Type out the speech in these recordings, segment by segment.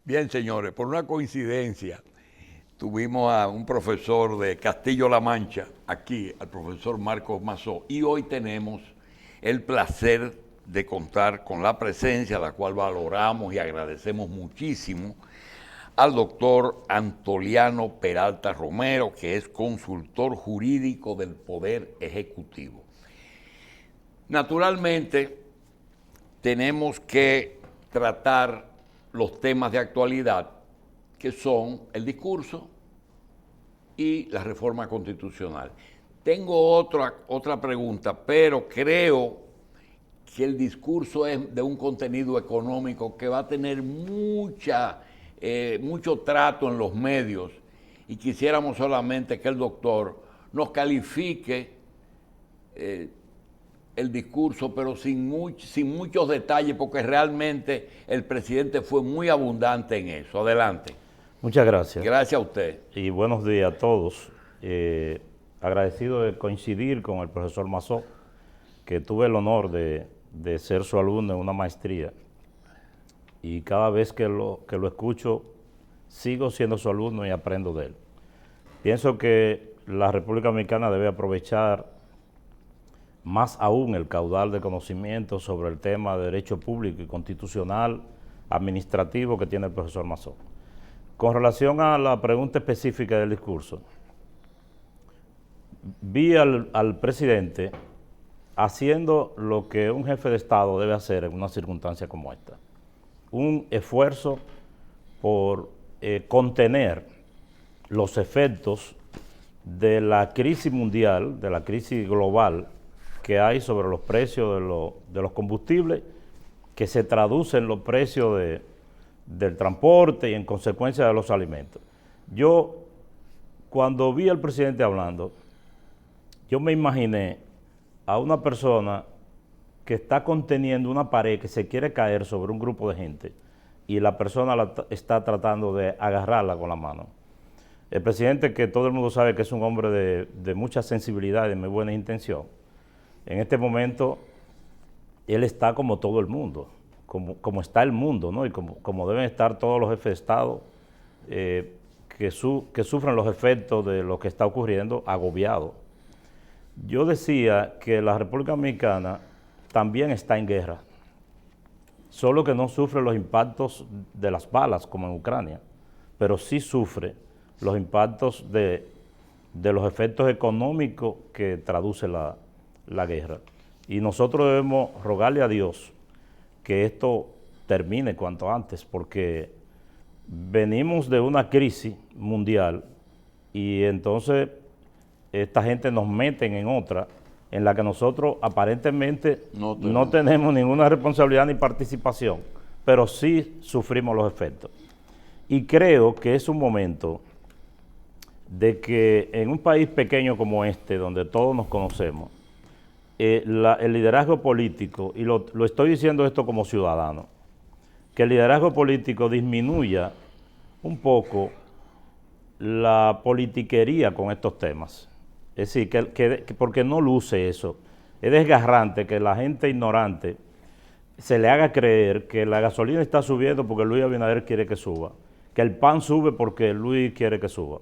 Bien, señores, por una coincidencia, tuvimos a un profesor de Castillo-La Mancha, aquí, al profesor Marcos Mazó, y hoy tenemos el placer de contar con la presencia, la cual valoramos y agradecemos muchísimo, al doctor Antoliano Peralta Romero, que es consultor jurídico del Poder Ejecutivo. Naturalmente, tenemos que tratar los temas de actualidad, que son el discurso y la reforma constitucional. Tengo otra pregunta, pero creo que el discurso es de un contenido económico que va a tener mucho trato en los medios, y quisiéramos solamente que el doctor nos califique el discurso, pero sin muchos detalles, porque realmente el presidente fue muy abundante en eso. Adelante. Muchas gracias. Gracias a usted. Y buenos días a todos. Agradecido de coincidir con el profesor Mazó, que tuve el honor de ser su alumno en una maestría. Y cada vez que lo escucho, sigo siendo su alumno y aprendo de él. Pienso que la República Dominicana debe aprovechar más aún el caudal de conocimiento sobre el tema de derecho público y constitucional, administrativo que tiene el profesor Mazó. Con relación a la pregunta específica del discurso, vi al presidente haciendo lo que un jefe de Estado debe hacer en una circunstancia como esta. Un esfuerzo por contener los efectos de la crisis mundial, de la crisis global que hay sobre los precios de los combustibles, que se traduce en los precios del transporte y en consecuencia de los alimentos. Yo, cuando vi al presidente hablando, yo me imaginé a una persona que está conteniendo una pared que se quiere caer sobre un grupo de gente y la persona está tratando de agarrarla con la mano. El presidente, que todo el mundo sabe que es un hombre de mucha sensibilidad y de muy buena intención, en este momento él está como todo el mundo, como está el mundo, ¿no? Y como deben estar todos los jefes de Estado que sufren los efectos de lo que está ocurriendo, agobiados. Yo decía que la República Dominicana también está en guerra, solo que no sufre los impactos de las balas como en Ucrania, pero sí sufre los impactos de los efectos económicos que traduce la guerra. Y nosotros debemos rogarle a Dios que esto termine cuanto antes, porque venimos de una crisis mundial y entonces esta gente nos meten en otra en la que nosotros aparentemente no tenemos ninguna responsabilidad ni participación, pero sí sufrimos los efectos. Y creo que es un momento de que en un país pequeño como este, donde todos nos conocemos, el liderazgo político, y lo estoy diciendo esto como ciudadano, que el liderazgo político disminuya un poco la politiquería con estos temas. Es decir, porque no luce eso. Es desgarrante que la gente ignorante se le haga creer que la gasolina está subiendo porque Luis Abinader quiere que suba, que el pan sube porque Luis quiere que suba.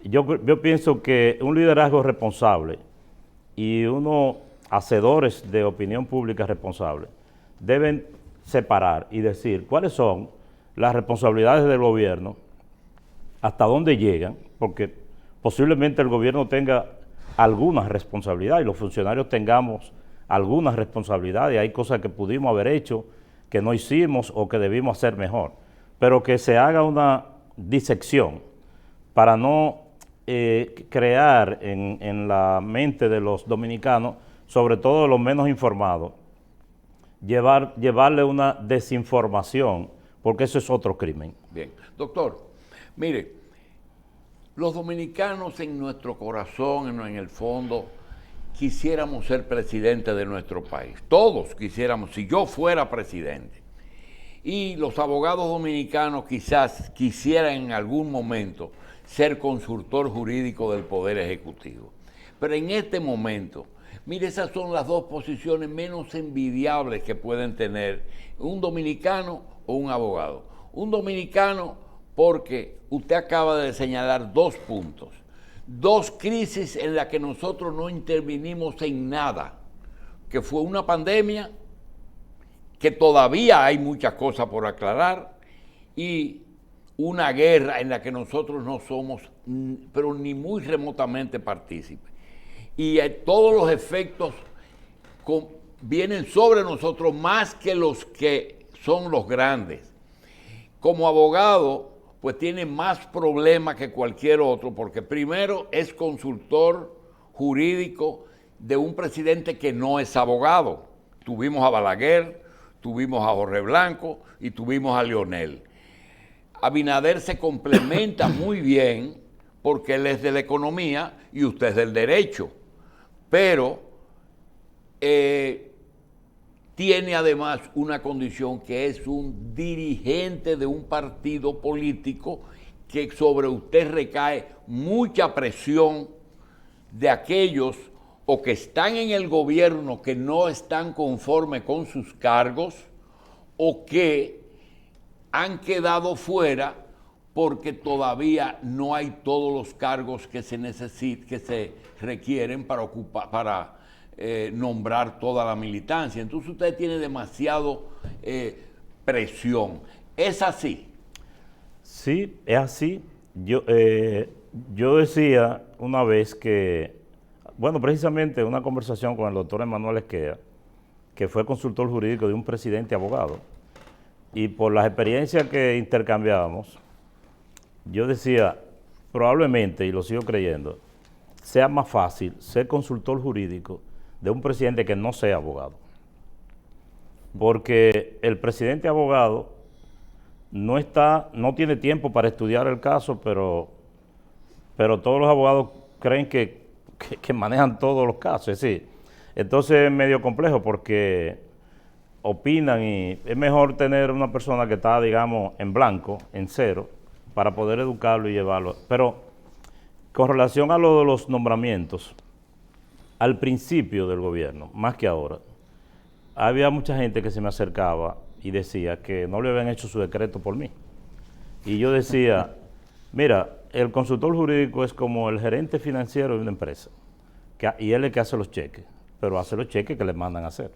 Yo pienso que un liderazgo responsable y unos hacedores de opinión pública responsable deben separar y decir cuáles son las responsabilidades del gobierno, hasta dónde llegan, porque posiblemente el gobierno tenga alguna responsabilidad y los funcionarios tengamos alguna responsabilidad, y hay cosas que pudimos haber hecho, que no hicimos o que debimos hacer mejor, pero que se haga una disección para no crear en la mente de los dominicanos, sobre todo de los menos informados, llevarle una desinformación, porque eso es otro crimen. Bien, doctor, mire, los dominicanos en nuestro corazón, en el fondo, quisiéramos ser presidente de nuestro país. Todos quisiéramos, si yo fuera presidente. Y los abogados dominicanos quizás quisieran en algún momento ser consultor jurídico del Poder Ejecutivo. Pero en este momento, mire, esas son las dos posiciones menos envidiables que pueden tener un dominicano o un abogado. Un dominicano porque usted acaba de señalar 2 puntos. 2 crisis en las que nosotros no intervinimos en nada, que fue una pandemia, que todavía hay muchas cosas por aclarar, y una guerra en la que nosotros no somos, pero ni muy remotamente partícipes. Y todos los efectos vienen sobre nosotros más que los que son los grandes. Como abogado, pues tiene más problemas que cualquier otro, porque primero es consultor jurídico de un presidente que no es abogado. Tuvimos a Balaguer, tuvimos a Jorge Blanco y tuvimos a Leonel. Abinader se complementa muy bien porque él es de la economía y usted es del derecho, pero tiene además una condición que es un dirigente de un partido político que sobre usted recae mucha presión de aquellos o que están en el gobierno que no están conformes con sus cargos o que han quedado fuera porque todavía no hay todos los cargos que se requieren para ocupar, nombrar toda la militancia. Entonces usted tiene demasiado presión. ¿Es así? Sí, es así. Yo decía una vez que, bueno, precisamente una conversación con el doctor Emanuel Esquea, que fue consultor jurídico de un presidente abogado, y por las experiencias que intercambiábamos, yo decía, probablemente, y lo sigo creyendo, sea más fácil ser consultor jurídico de un presidente que no sea abogado. Porque el presidente abogado no tiene tiempo para estudiar el caso, pero todos los abogados creen que manejan todos los casos. Es decir, entonces es medio complejo porque opinan y es mejor tener una persona que está, digamos, en blanco, en cero, para poder educarlo y llevarlo. Pero con relación a lo de los nombramientos, al principio del gobierno, más que ahora, había mucha gente que se me acercaba y decía que no le habían hecho su decreto por mí. Y yo decía, mira, el consultor jurídico es como el gerente financiero de una empresa, y él es el que hace los cheques, pero hace los cheques que le mandan a hacer.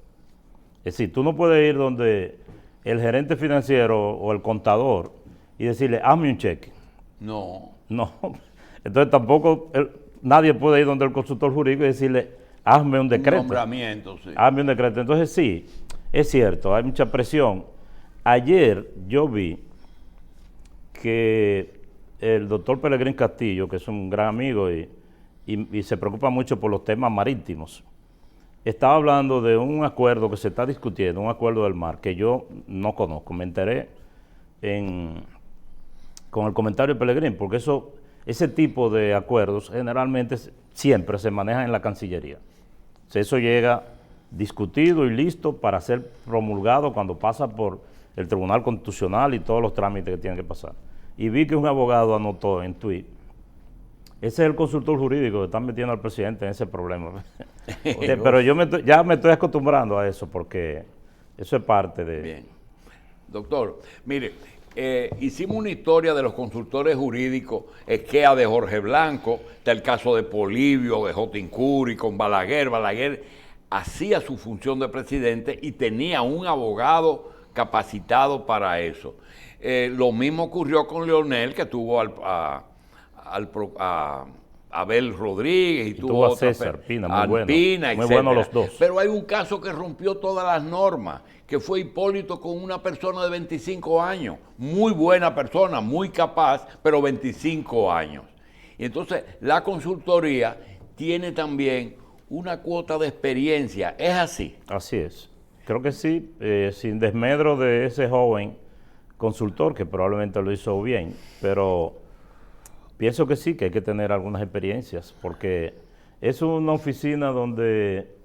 Es decir, tú no puedes ir donde el gerente financiero o el contador y decirle, hazme un cheque. No. No. Entonces tampoco nadie puede ir donde el consultor jurídico y decirle, hazme un decreto. Un nombramiento, sí. Hazme un decreto. Entonces sí, es cierto, hay mucha presión. Ayer yo vi que el doctor Pelegrín Castillo, que es un gran amigo y se preocupa mucho por los temas marítimos, estaba hablando de un acuerdo que se está discutiendo, un acuerdo del mar, que yo no conozco. Me enteré con el comentario de Pelegrín, porque ese tipo de acuerdos generalmente siempre se manejan en la Cancillería. O sea, eso llega discutido y listo para ser promulgado cuando pasa por el Tribunal Constitucional y todos los trámites que tienen que pasar. Y vi que un abogado anotó en tweet, ese es el consultor jurídico que está metiendo al presidente en ese problema. Pero yo ya me estoy acostumbrando a eso porque eso es parte de... Bien. Doctor, mire, hicimos una historia de los consultores jurídicos, Esquea de Jorge Blanco, está el caso de Polibio, de Jotincuri, con Balaguer. Balaguer hacía su función de presidente y tenía un abogado capacitado para eso. Lo mismo ocurrió con Leonel, que tuvo a Abel Rodríguez y tuvo a César Pina, muy bueno. Pina, muy bueno los dos. Pero hay un caso que rompió todas las normas, que fue Hipólito con una persona de 25 años, muy buena persona, muy capaz, pero 25 años. Y entonces la consultoría tiene también una cuota de experiencia, ¿es así? Así es, creo que sí, sin desmedro de ese joven consultor que probablemente lo hizo bien, pero pienso que sí, que hay que tener algunas experiencias, porque es una oficina donde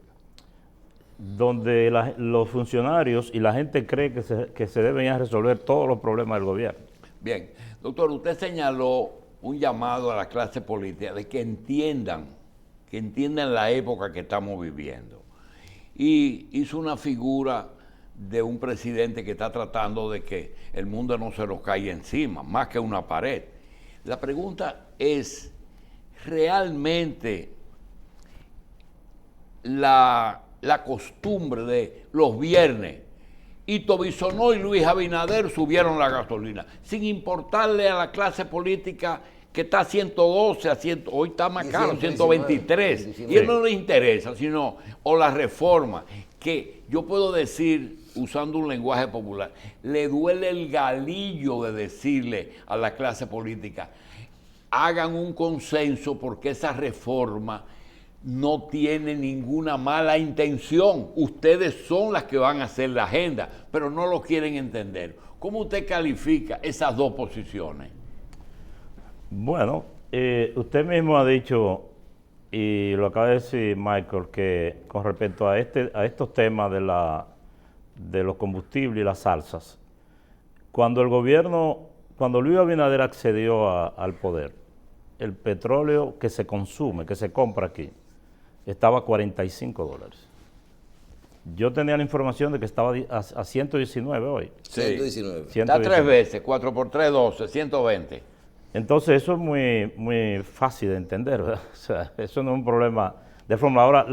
los funcionarios y la gente cree que se deben a resolver todos los problemas del gobierno. Bien, doctor, usted señaló un llamado a la clase política de que entiendan la época que estamos viviendo. Y hizo una figura de un presidente que está tratando de que el mundo no se nos caiga encima, más que una pared. La pregunta es, ¿realmente la costumbre de los viernes, Ito Bisonó y Luis Abinader subieron la gasolina, sin importarle a la clase política que está a 112, hoy está más caro, 123, y él no le interesa, sino, o la reforma, que yo puedo decir, usando un lenguaje popular, le duele el galillo de decirle a la clase política, hagan un consenso porque esa reforma no tiene ninguna mala intención. Ustedes son las que van a hacer la agenda, pero no lo quieren entender. ¿Cómo usted califica esas dos posiciones? Bueno, usted mismo ha dicho, y lo acaba de decir Michael, que con respecto a estos temas de los combustibles y las salsas, cuando Luis Abinader accedió al poder, el petróleo que se consume, que se compra aquí, estaba a $45. Yo tenía la información de que estaba a 119 hoy. Sí. 119. Está 3 veces, 4 por 3, 12, 120. Entonces eso es muy, muy fácil de entender, ¿verdad? O sea, eso no es un problema de fórmula. Ahora,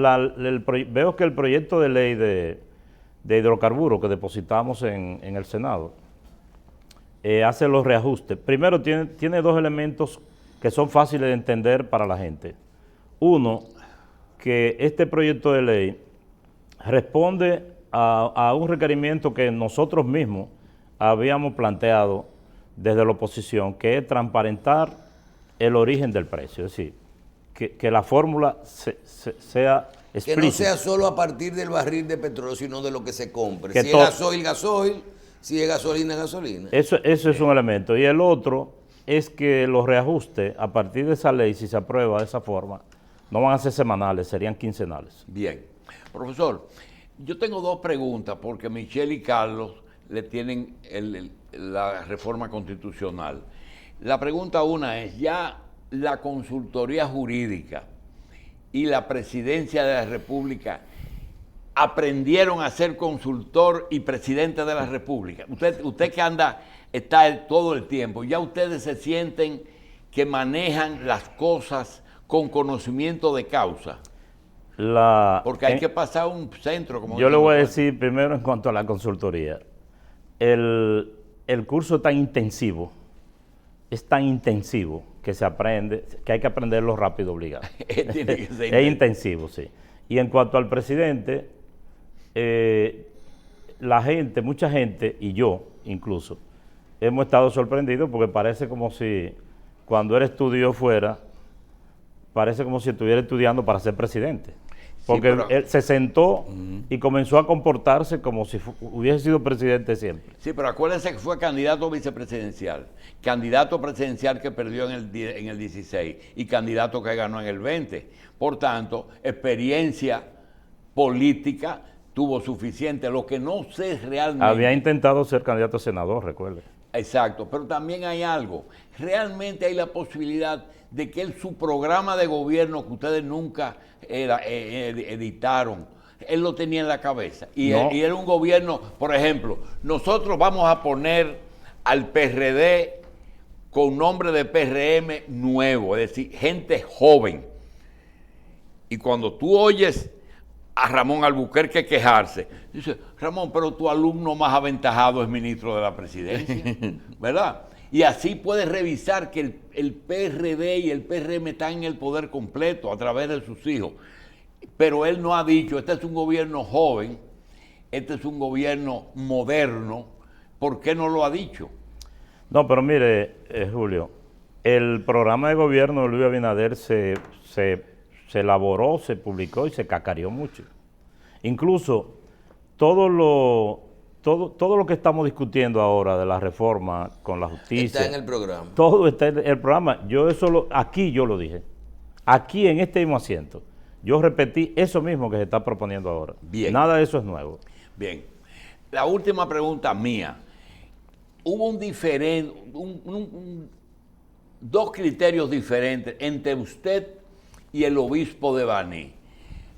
veo que el proyecto de ley de hidrocarburos que depositamos en el Senado hace los reajustes. Primero, tiene dos elementos que son fáciles de entender para la gente. Uno, que este proyecto de ley responde a un requerimiento que nosotros mismos habíamos planteado desde la oposición, que es transparentar el origen del precio, es decir, que la fórmula sea explícita. Que no sea solo a partir del barril de petróleo, sino de lo que se compre. Que si es gasoil, gasoil, si es gasolina, gasolina. Eso es un elemento. Y el otro es que los reajustes, a partir de esa ley, si se aprueba de esa forma, no van a ser semanales, serían quincenales. Bien. Profesor, yo tengo dos preguntas, porque Michelle y Carlos le tienen la reforma constitucional. La pregunta una es, ya la consultoría jurídica y la presidencia de la República aprendieron a ser consultor y presidente de la República. Usted que está todo el tiempo, ya ustedes se sienten que manejan las cosas con conocimiento de causa. Porque hay que pasar un centro. Como yo le voy a decir primero en cuanto a la consultoría. El curso es tan intensivo que se aprende, que hay que aprenderlo rápido obligado. Tiene que ser es intensivo, sí. Y en cuanto al presidente, mucha gente, y yo incluso, hemos estado sorprendidos porque parece como si cuando él estudió fuera, parece como si estuviera estudiando para ser presidente. Porque él se sentó y comenzó a comportarse como si hubiese sido presidente siempre. Sí, pero acuérdense que fue candidato vicepresidencial, candidato presidencial que perdió en el 16 y candidato que ganó en el 20. Por tanto, experiencia política tuvo suficiente. Lo que no sé realmente... Había intentado ser candidato a senador, recuerde. Exacto, pero también hay algo. Realmente hay la posibilidad de que su programa de gobierno, que ustedes nunca editaron, él lo tenía en la cabeza. Y era un gobierno, por ejemplo, nosotros vamos a poner al PRD con nombre de PRM nuevo, es decir, gente joven. Y cuando tú oyes a Ramón Albuquerque quejarse, dice, Ramón, pero tu alumno más aventajado es ministro de la presidencia, ¿verdad? Y así puedes revisar que el PRD y el PRM están en el poder completo a través de sus hijos. Pero él no ha dicho, este es un gobierno joven, este es un gobierno moderno. ¿Por qué no lo ha dicho? No, pero mire, Julio, el programa de gobierno de Luis Abinader se elaboró, se publicó y se cacareó mucho. Incluso todo lo que estamos discutiendo ahora de la reforma con la justicia. Está en el programa. Todo está en el programa. Aquí yo lo dije. Aquí en este mismo asiento. Yo repetí eso mismo que se está proponiendo ahora. Bien. Nada de eso es nuevo. Bien. La última pregunta mía. Hubo dos criterios diferentes entre usted y el obispo de Baní.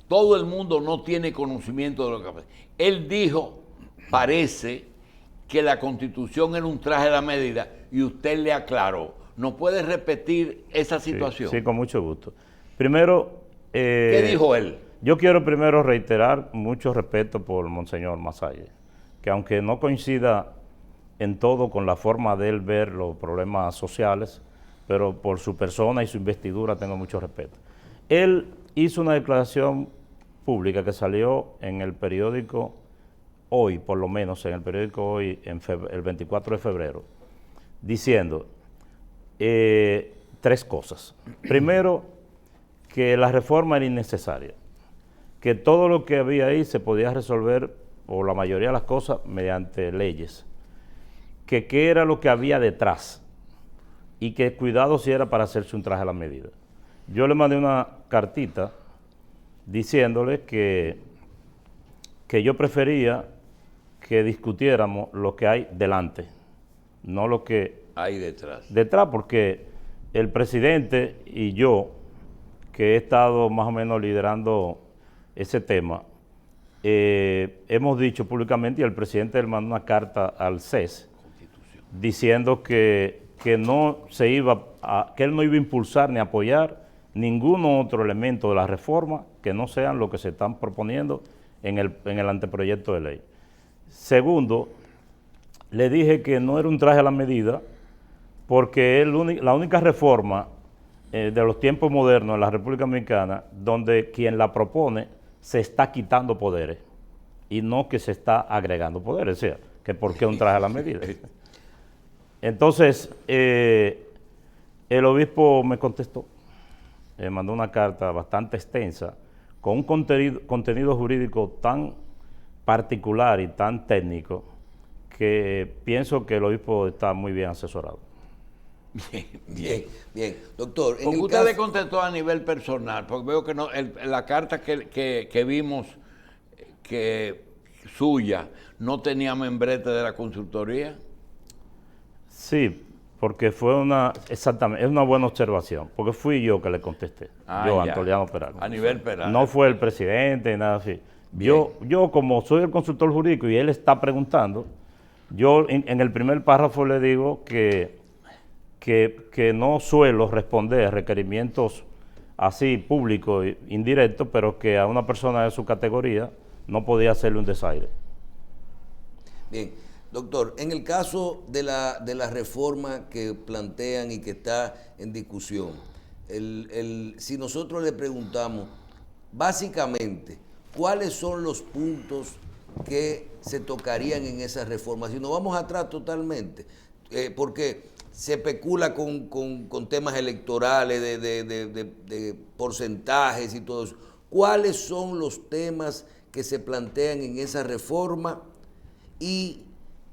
Todo el mundo no tiene conocimiento de lo que pasa. Él dijo, parece que la Constitución era un traje a la medida y usted le aclaró. ¿No puede repetir esa situación? Sí, con mucho gusto. Primero, ¿Qué dijo él? Yo quiero primero reiterar mucho respeto por Monseñor Masalle, que aunque no coincida en todo con la forma de él ver los problemas sociales, pero por su persona y su investidura tengo mucho respeto. Él hizo una declaración pública que salió en el periódico Hoy, por lo menos en el periódico Hoy, el 24 de febrero, diciendo tres cosas. Primero, que la reforma era innecesaria, que todo lo que había ahí se podía resolver, o la mayoría de las cosas, mediante leyes, que qué era lo que había detrás, y que cuidado si era para hacerse un traje a la medida. Yo le mandé una cartita diciéndole que yo prefería que discutiéramos lo que hay delante, no lo que Ahí detrás. detrás, porque el presidente y yo, que he estado más o menos liderando ese tema, hemos dicho públicamente, y el presidente le mandó una carta al CES diciendo que no se iba que él no iba a impulsar ni apoyar ningún otro elemento de la reforma que no sean lo que se están proponiendo en el anteproyecto de ley. Segundo, le dije que no era un traje a la medida, porque la única reforma de los tiempos modernos en la República Dominicana donde quien la propone se está quitando poderes y no que se está agregando poderes, o sea, que por qué un traje a la medida. Entonces, el obispo me contestó, me mandó una carta bastante extensa con un contenido jurídico tan particular y tan técnico que pienso que el obispo está muy bien asesorado. Bien. Doctor, ¿Por qué usted le contestó a nivel personal? Porque veo que no, la carta que vimos suya no tenía membrete de la consultoría. Sí, porque exactamente, es una buena observación, porque fui yo que le contesté, Antoliano Peralta. A nivel Peralta. No fue el presidente, nada así. Yo como soy el consultor jurídico y él está preguntando, yo en el primer párrafo le digo que no suelo responder requerimientos así públicos e indirectos, pero que a una persona de su categoría no podía hacerle un desaire. Bien, doctor, en el caso de la reforma que plantean y que está en discusión, si nosotros le preguntamos básicamente cuáles son los puntos que se tocarían en esa reforma, si nos vamos atrás totalmente, porque se especula con temas electorales, de porcentajes y todo eso. ¿Cuáles son los temas que se plantean en esa reforma y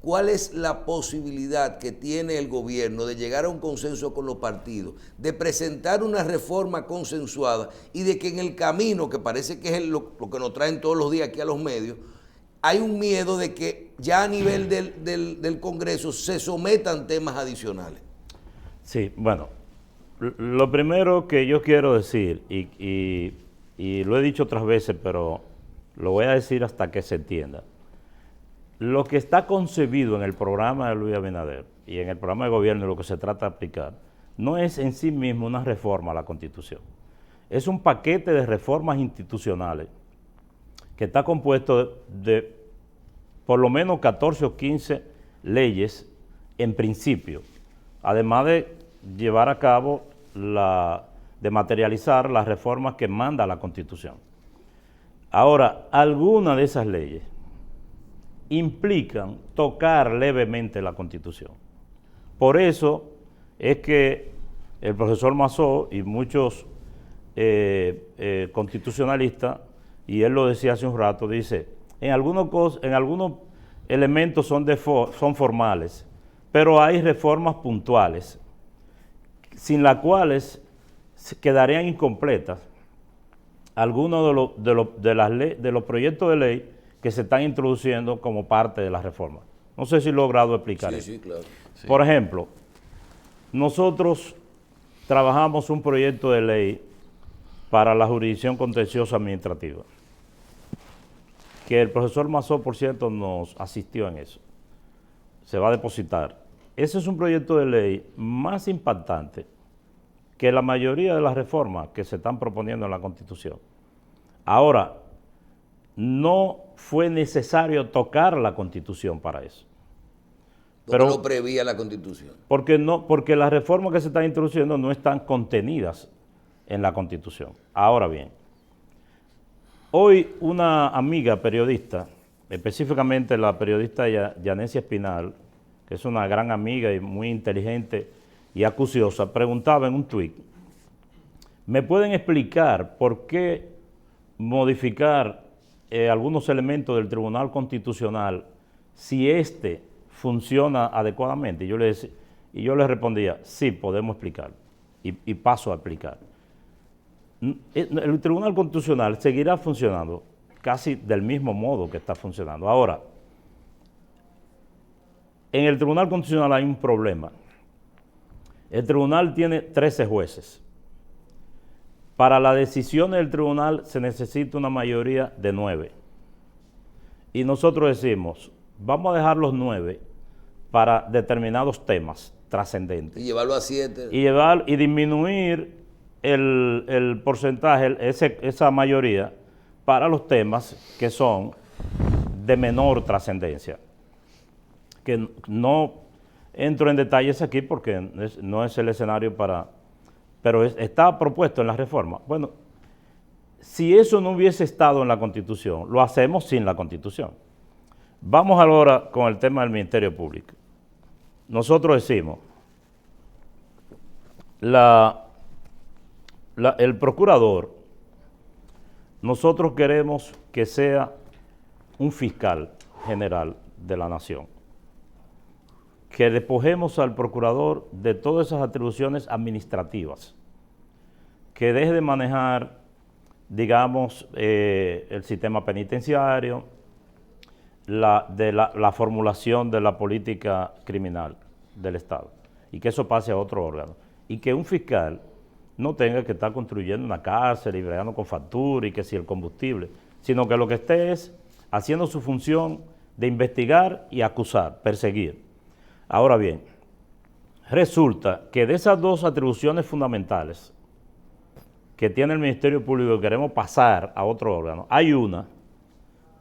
cuál es la posibilidad que tiene el gobierno de llegar a un consenso con los partidos, de presentar una reforma consensuada y de que en el camino, que parece que es lo que nos traen todos los días aquí a los medios, hay un miedo de que ya a nivel del Congreso se sometan temas adicionales? Sí, bueno, lo primero que yo quiero decir, y lo he dicho otras veces, pero lo voy a decir hasta que se entienda. Lo que está concebido en el programa de Luis Abinader y en el programa de gobierno, y lo que se trata de aplicar, no es en sí mismo una reforma a la Constitución. Es un paquete de reformas institucionales que está compuesto de por lo menos 14 o 15 leyes en principio, además de llevar a cabo, de materializar las reformas que manda la Constitución. Ahora, algunas de esas leyes implican tocar levemente la Constitución. Por eso es que el profesor Mazó y muchos constitucionalistas, y él lo decía hace un rato, dice, en algunos elementos son formales, pero hay reformas puntuales, sin las cuales quedarían incompletas algunos de los proyectos de ley que se están introduciendo como parte de la reforma. No sé si he logrado explicar eso. Sí, claro. Sí. Por ejemplo, nosotros trabajamos un proyecto de ley para la jurisdicción contenciosa administrativa, que el profesor Mazó, por cierto, nos asistió en eso. Se va a depositar. Ese es un proyecto de ley más impactante que la mayoría de las reformas que se están proponiendo en la Constitución. Ahora, no fue necesario tocar la Constitución para eso. Pero lo prevía la Constitución. Porque las reformas que se están introduciendo no están contenidas en la Constitución. Ahora bien, hoy una amiga periodista, específicamente la periodista Yanesia Espinal, que es una gran amiga y muy inteligente y acuciosa, preguntaba en un tuit, ¿me pueden explicar por qué modificar algunos elementos del Tribunal Constitucional si este funciona adecuadamente? Y yo le respondía, sí, podemos explicarlo, y paso a explicar. El Tribunal Constitucional seguirá funcionando casi del mismo modo que está funcionando. Ahora, en el Tribunal Constitucional hay un problema. El tribunal tiene 13 jueces. Para la decisión del tribunal se necesita una mayoría de 9. Y nosotros decimos, vamos a dejar los 9 para determinados temas trascendentes. Y llevarlo a 7. Y disminuir el porcentaje, esa mayoría, para los temas que son de menor trascendencia. Que no entro en detalles aquí porque no es el escenario para... Pero está propuesto en la reforma. Bueno, si eso no hubiese estado en la Constitución, lo hacemos sin la Constitución. Vamos ahora con el tema del Ministerio Público. Nosotros decimos, el procurador, nosotros queremos que sea un fiscal general de la nación. Que despojemos al procurador de todas esas atribuciones administrativas, que deje de manejar, digamos, el sistema penitenciario, la formulación de la política criminal del Estado, y que eso pase a otro órgano, y que un fiscal no tenga que estar construyendo una cárcel y bregando con factura y que si el combustible, sino que lo que esté es haciendo su función de investigar y acusar, perseguir. Ahora bien, resulta que de esas dos atribuciones fundamentales que tiene el Ministerio Público que queremos pasar a otro órgano, hay una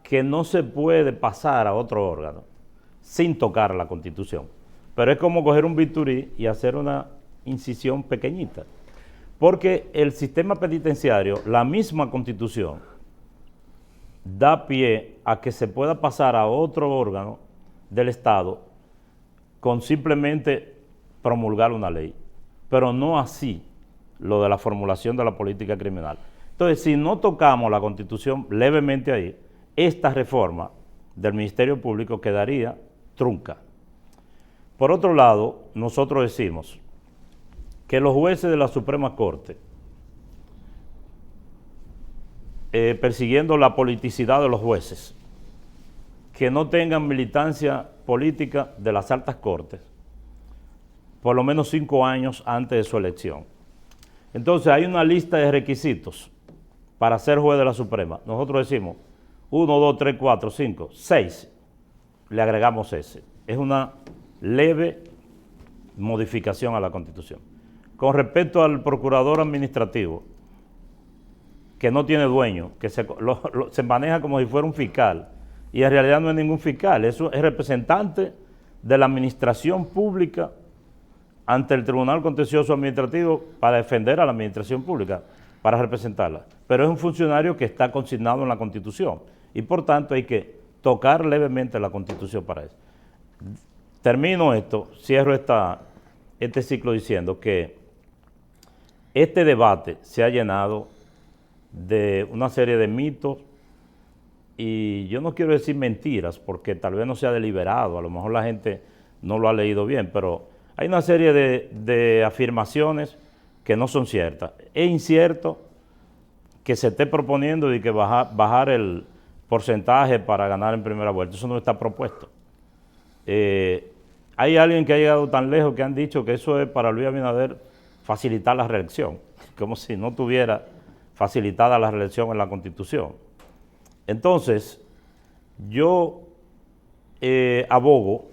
que no se puede pasar a otro órgano sin tocar la Constitución. Pero es como coger un bisturí y hacer una incisión pequeñita. Porque el sistema penitenciario, la misma Constitución, da pie a que se pueda pasar a otro órgano del Estado con simplemente promulgar una ley, pero no así lo de la formulación de la política criminal. Entonces, si no tocamos la Constitución levemente ahí, esta reforma del Ministerio Público quedaría trunca. Por otro lado, nosotros decimos que los jueces de la Suprema Corte, persiguiendo la politicidad de los jueces, que no tengan militancia política de las altas cortes, por lo menos 5 años antes de su elección. Entonces hay una lista de requisitos para ser juez de la Suprema. Nosotros decimos 1, 2, 3, 4, 5, 6, le agregamos ese. Es una leve modificación a la Constitución. Con respecto al procurador administrativo, que no tiene dueño, que se maneja como si fuera un fiscal, y en realidad no es ningún fiscal, es representante de la administración pública ante el Tribunal Contencioso Administrativo para defender a la administración pública, para representarla. Pero es un funcionario que está consignado en la Constitución y por tanto hay que tocar levemente la Constitución para eso. Termino esto, cierro este ciclo diciendo que este debate se ha llenado de una serie de mitos y yo no quiero decir mentiras porque tal vez no sea deliberado, a lo mejor la gente no lo ha leído bien, pero hay una serie de afirmaciones que no son ciertas. Es incierto que se esté proponiendo de que bajar el porcentaje para ganar en primera vuelta, eso no está propuesto. Hay alguien que ha llegado tan lejos que han dicho que eso es para Luis Abinader facilitar la reelección, como si no tuviera facilitada la reelección en la Constitución. Entonces, yo abogo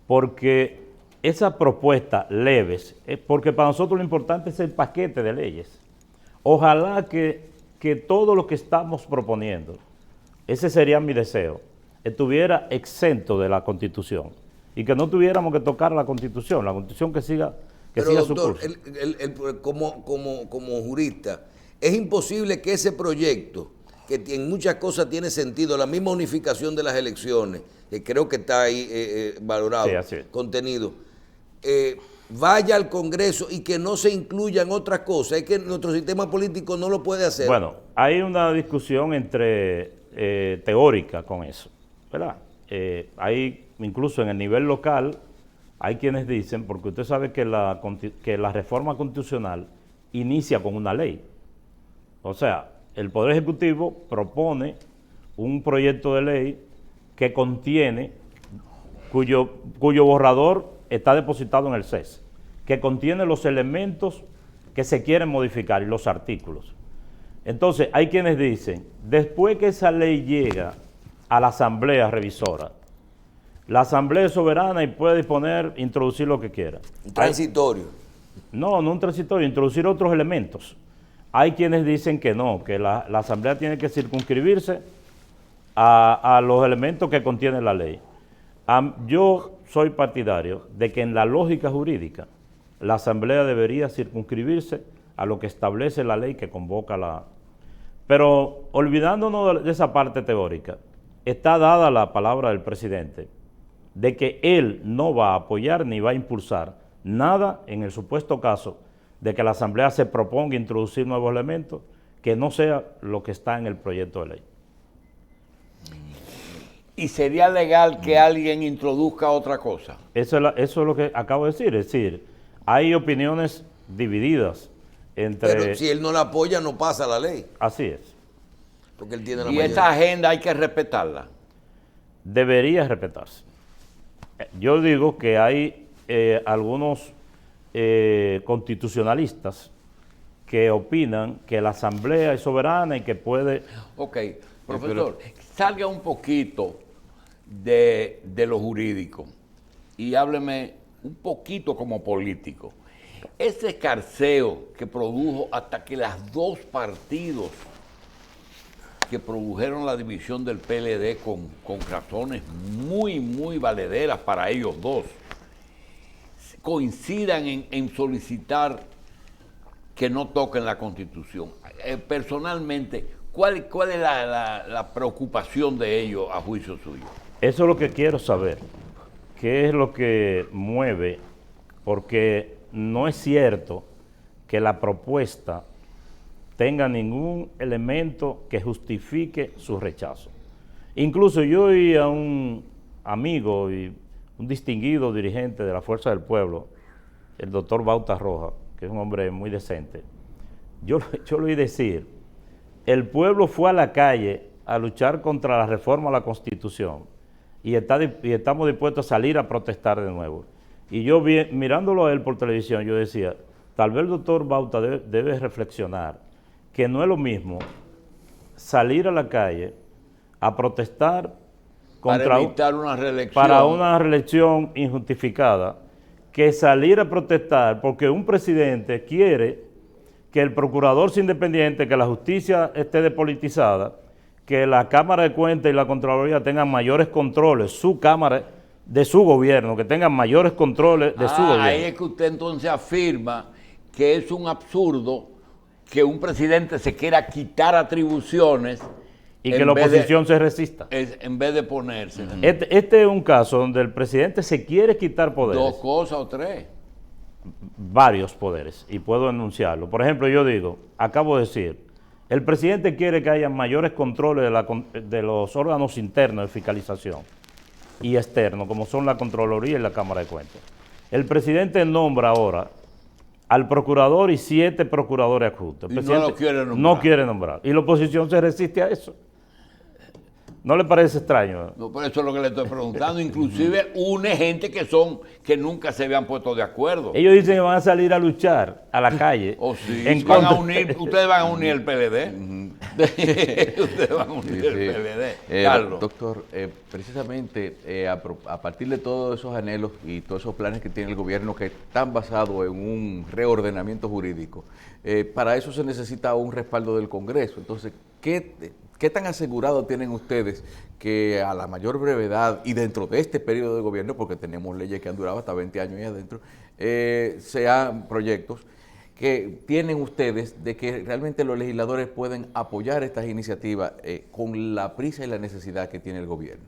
porque esas propuestas leves, porque para nosotros lo importante es el paquete de leyes. Ojalá que todo lo que estamos proponiendo, ese sería mi deseo, estuviera exento de la Constitución y que no tuviéramos que tocar la Constitución que siga, Pero siga doctor, su curso. como jurista, es imposible que ese proyecto, que en muchas cosas tiene sentido, la misma unificación de las elecciones, que creo que está ahí valorado, Sí, así es. contenido, vaya al Congreso y que no se incluyan otras cosas. Es que nuestro sistema político no lo puede hacer. Bueno, hay una discusión teórica con eso, ¿verdad? Hay, incluso en el nivel local, hay quienes dicen, porque usted sabe que la reforma constitucional inicia con una ley. O sea, el Poder Ejecutivo propone un proyecto de ley que contiene, cuyo borrador está depositado en el CES, que contiene los elementos que se quieren modificar y los artículos. Entonces, hay quienes dicen, después que esa ley llega a la Asamblea Revisora, la Asamblea es soberana y puede disponer, introducir lo que quiera. Un transitorio. No un transitorio, introducir otros elementos. Hay quienes dicen que no, que la Asamblea tiene que circunscribirse a los elementos que contiene la ley. Yo soy partidario de que en la lógica jurídica la Asamblea debería circunscribirse a lo que establece la ley que convoca la... Pero olvidándonos de esa parte teórica, está dada la palabra del presidente de que él no va a apoyar ni va a impulsar nada en el supuesto caso de que la Asamblea se proponga introducir nuevos elementos que no sea lo que está en el proyecto de ley. ¿Y sería legal que alguien introduzca otra cosa? Eso es lo que acabo de decir, es decir, hay opiniones divididas entre... Pero si él no la apoya, no pasa la ley, Así es, porque él tiene la Y mayoría. esa agenda hay que respetarla. debería respetarse. Yo digo que hay algunos constitucionalistas que opinan que la Asamblea es soberana y que puede... Ok, profesor, salga un poquito de lo jurídico y hábleme un poquito como político. Ese escarceo que produjo hasta que los dos partidos que produjeron la división del PLD con razones muy valederas para ellos dos, coincidan en solicitar que no toquen la Constitución. Personalmente, ¿cuál es la preocupación de ellos a juicio suyo? Eso es lo que quiero saber, qué es lo que mueve, porque no es cierto que la propuesta tenga ningún elemento que justifique su rechazo. Incluso yo oí a un amigo y un distinguido dirigente de la Fuerza del Pueblo, el doctor Bauta Roja, que es un hombre muy decente, yo lo oí decir, el pueblo fue a la calle a luchar contra la reforma a la Constitución y estamos dispuestos a salir a protestar de nuevo. Y yo mirándolo a él por televisión, yo decía, tal vez el doctor Bauta debe reflexionar que no es lo mismo salir a la calle a protestar Para evitar una reelección. para una reelección injustificada, que salir a protestar porque un presidente quiere que el procurador sea independiente, que la justicia esté despolitizada, que la Cámara de Cuentas y la Contraloría tengan mayores controles, su Cámara de su gobierno, que tengan mayores controles de su gobierno. Ahí es que usted entonces afirma que es un absurdo que un presidente se quiera quitar atribuciones Y que la oposición se resista. en vez de ponerse. Este es un caso donde el presidente se quiere quitar poderes. Dos cosas o tres. Varios poderes, y puedo enunciarlo. Por ejemplo, yo digo, acabo de decir, el presidente quiere que haya mayores controles de los órganos internos de fiscalización y externos, como son la Contraloría y la Cámara de Cuentas. El presidente nombra ahora al procurador y 7 procuradores adjuntos. El Y no presidente lo quiere nombrar. no quiere nombrar. Y la oposición se resiste a eso. ¿No le parece extraño? No, por eso es lo que le estoy preguntando. Inclusive une gente que nunca se habían puesto de acuerdo. Ellos dicen que van a salir a luchar a la calle. Oh, sí. en Van a contra- unir, ustedes van a unir el PLD. Ustedes van a hundir el PLD. Carlos. Doctor, precisamente a partir de todos esos anhelos y todos esos planes que tiene el gobierno que están basados en un reordenamiento jurídico, para eso se necesita un respaldo del Congreso. Entonces, ¿qué tan asegurado tienen ustedes que a la mayor brevedad y dentro de este periodo de gobierno, porque tenemos leyes que han durado hasta 20 años ahí adentro, sean proyectos que tienen ustedes de que realmente los legisladores pueden apoyar estas iniciativas con la prisa y la necesidad que tiene el gobierno?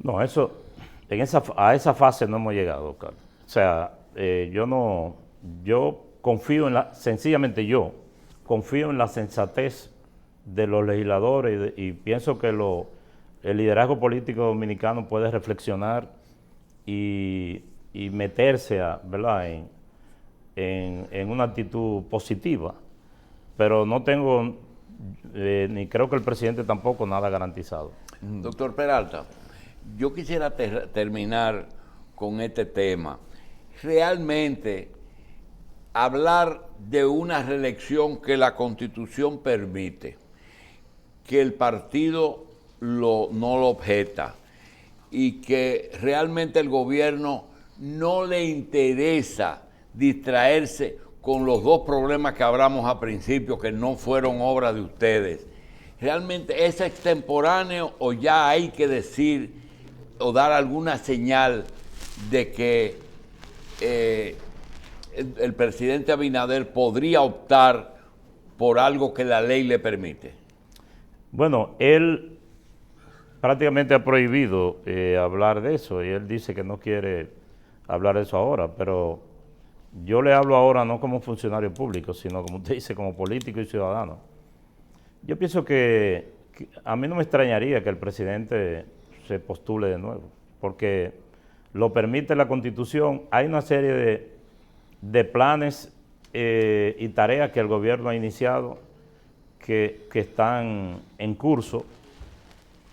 No, eso, a esa fase no hemos llegado, Carlos. O sea, yo confío sencillamente yo confío en la sensatez de los legisladores y pienso que el liderazgo político dominicano puede reflexionar y meterse ¿verdad? En una actitud positiva, pero no tengo, ni creo que el presidente tampoco, nada garantizado. Doctor Peralta, yo quisiera terminar con este tema. Realmente, hablar de una reelección que la Constitución permite, que el partido no lo objeta y que realmente el gobierno no le interesa distraerse con los dos problemas que hablamos al principio, que no fueron obra de ustedes. ¿Realmente es extemporáneo o ya hay que decir o dar alguna señal de que el presidente Abinader podría optar por algo que la ley le permite? Bueno, él prácticamente ha prohibido hablar de eso y él dice que no quiere hablar de eso ahora, pero yo le hablo ahora no como funcionario público, sino como usted dice, como político y ciudadano. Yo pienso que a mí no me extrañaría que el presidente se postule de nuevo, porque lo permite la Constitución. Hay una serie de planes y tareas que el gobierno ha iniciado que están en curso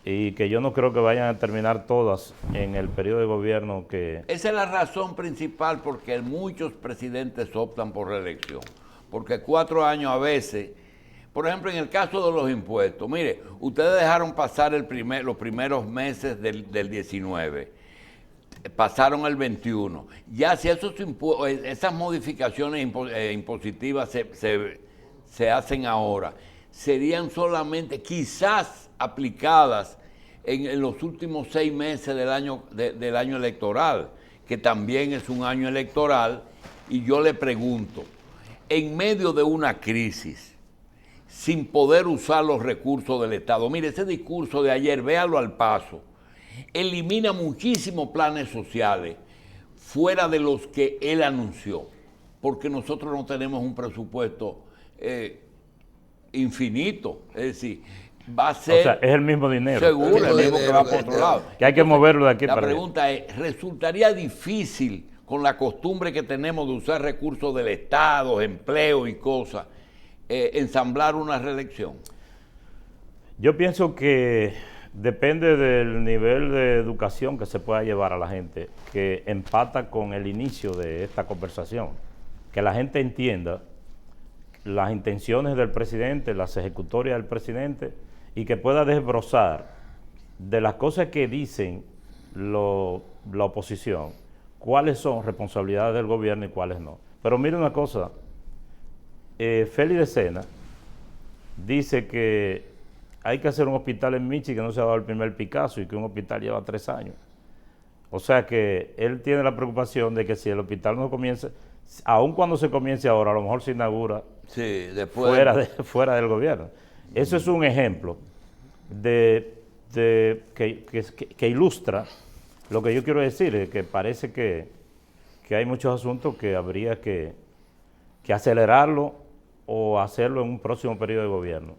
y que yo no creo que vayan a terminar todas en el periodo de gobierno que... Esa es la razón principal porque muchos presidentes optan por reelección, porque 4 años a veces, por ejemplo, en el caso de los impuestos, mire, ustedes dejaron pasar los primeros meses del 19, pasaron el 21, ya si esas modificaciones impositivas se hacen ahora, serían solamente quizás aplicadas en los últimos 6 meses del año electoral, que también es un año electoral, y yo le pregunto, en medio de una crisis, sin poder usar los recursos del Estado, mire, ese discurso de ayer, véalo al paso, elimina muchísimos planes sociales fuera de los que él anunció, porque nosotros no tenemos un presupuesto infinito, es decir, va a ser... O sea, es el mismo dinero. Seguro, el mismo que va por otro lado. Que hay que moverlo de aquí para allá. La pregunta es, ¿resultaría difícil con la costumbre que tenemos de usar recursos del Estado, empleo y cosas, ensamblar una reelección? Yo pienso que depende del nivel de educación que se pueda llevar a la gente, que empata con el inicio de esta conversación. Que la gente entienda las intenciones del presidente, las ejecutorias del presidente, y que pueda desbrozar de las cosas que dicen la oposición, cuáles son responsabilidades del gobierno y cuáles no. Pero mire una cosa, Félix de Sena dice que hay que hacer un hospital en Michi que no se ha dado el primer Picasso y que un hospital lleva 3 años. O sea que él tiene la preocupación de que si el hospital no comienza, aun cuando se comience ahora, a lo mejor se inaugura fuera del gobierno. Eso es un ejemplo que ilustra lo que yo quiero decir, que parece que hay muchos asuntos que habría que acelerarlo o hacerlo en un próximo periodo de gobierno.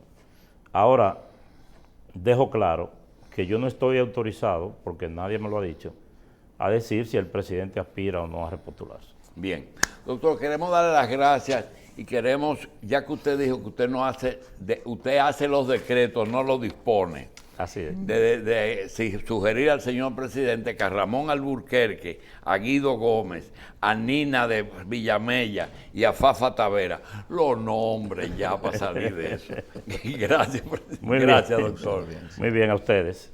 Ahora, dejo claro que yo no estoy autorizado, porque nadie me lo ha dicho, a decir si el presidente aspira o no a repostularse. Bien. Doctor, queremos darle las gracias y queremos, ya que usted dijo que usted hace los decretos, no los dispone. Así es. de sugerir al señor presidente que a Ramón Alburquerque, a Guido Gómez, a Nina de Villamella y a Fafa Tavera, los nombres ya para salir de eso. Gracias, Muy gracias, bien. doctor. Muy bien, a ustedes.